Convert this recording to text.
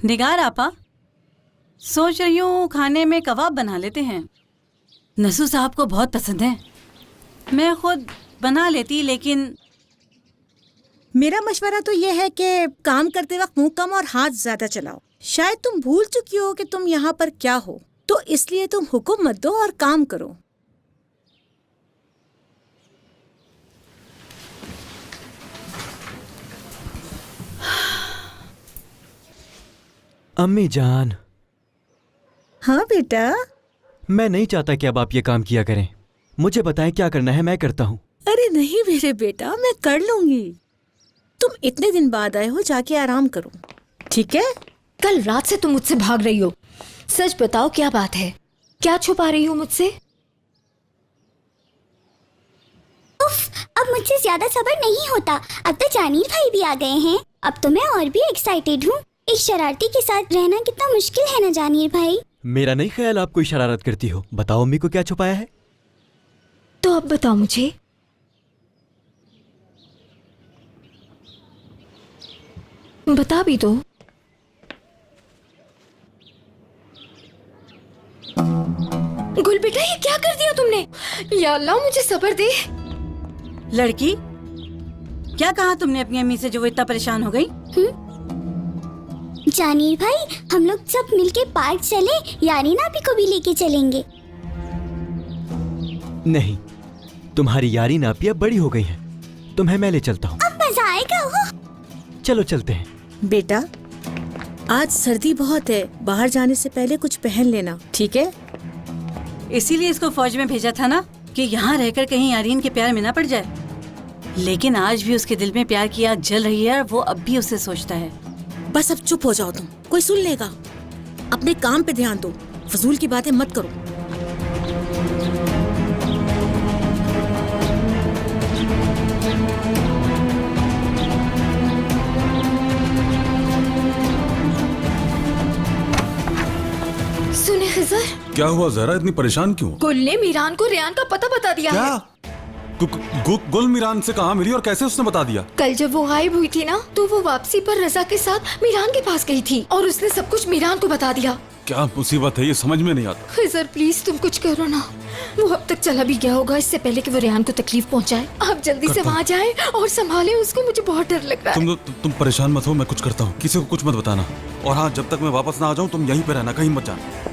निगार आपा, सोच रही हूँ खाने में कबाब बना लेते हैं। नसू साहब को बहुत पसंद है। मैं खुद बना लेती, लेकिन मेरा मशवरा तो यह है कि काम करते वक्त मुंह कम और हाथ ज्यादा चलाओ। शायद तुम भूल चुकी हो कि तुम यहाँ पर क्या हो, तो इसलिए तुम हुक्म मत दो और काम करो। अम्मी जान। हाँ बेटा। मैं नहीं चाहता कि अब आप ये काम किया करें। मुझे बताएं क्या करना है, मैं करता हूँ। अरे नहीं मेरे बेटा, मैं कर लूंगी। तुम इतने दिन बाद आए हो, जाके आराम करो, ठीक है? कल रात से तुम मुझसे भाग रही हो। सच बताओ क्या बात है, क्या छुपा रही हो मुझसे? उफ, अब मुझसे ज्यादा सब्र नहीं होता। अब तो जानीर भाई भी आ गए हैं। अब तो मैं और भी एक्साइटेड हूँ। एक शरारती के साथ रहना कितना मुश्किल है ना जानीर भाई। मेरा नहीं ख्याल आप कोई शरारत करती हो। बताओ अम्मी को क्या छुपाया है। तो अब बताओ मुझे। बता भी दो। गुल बेटा, ये क्या कर दिया तुमने? या अल्लाह, मुझे सब्र दे। लड़की, क्या कहा तुमने अपनी अम्मी से जो वो इतना परेशान हो गई? जानीर भाई, हम लोग सब मिलके पार्क चले, यानी नाबी को भी लेके चलेंगे। नहीं, तुम्हारी यारी नापी अब बड़ी हो गई है। तुम्हें मैं ले चलता हूँ। अब मजा आएगा। चलो चलते हैं। बेटा, आज सर्दी बहुत है, बाहर जाने से पहले कुछ पहन लेना, ठीक है? इसीलिए इसको फौज में भेजा था ना, कि यहाँ रहकर कहीं यारीन के प्यार में ना पड़ जाए। लेकिन आज भी उसके दिल में प्यार की आग जल रही है और वो अब भी उसे सोचता है। बस अब चुप हो जाओ तुम, कोई सुन लेगा। अपने काम पे ध्यान दो, फजूल की बातें मत करो। सुने खिजर, क्या हुआ जहरा, इतनी परेशान क्यों? गुल ने मीरान को रेयान का पता बता दिया क्या? है। गुल मीरान से कहाँ मिली और कैसे उसने बता दिया? कल जब वो गायब हुई थी ना, तो वो वापसी पर रजा के साथ मीरान के पास गई थी और उसने सब कुछ मीरान को बता दिया। क्या मुसीबत है, ये समझ में नहीं आता। खिजर प्लीज तुम कुछ करो ना। वो अब तक चला भी गया होगा, इससे पहले कि वो रेहान को तकलीफ पहुंचाए। आप जल्दी से वहाँ जाएं और संभालें उसको, मुझे बहुत डर लग रहा है। तुम परेशान मत हो, मैं कुछ करता हूँ। किसी को कुछ मत बताना। और हाँ, जब तक मैं वापस ना आ जाऊँ तुम यहीं पे रहना, कहीं मत जाना।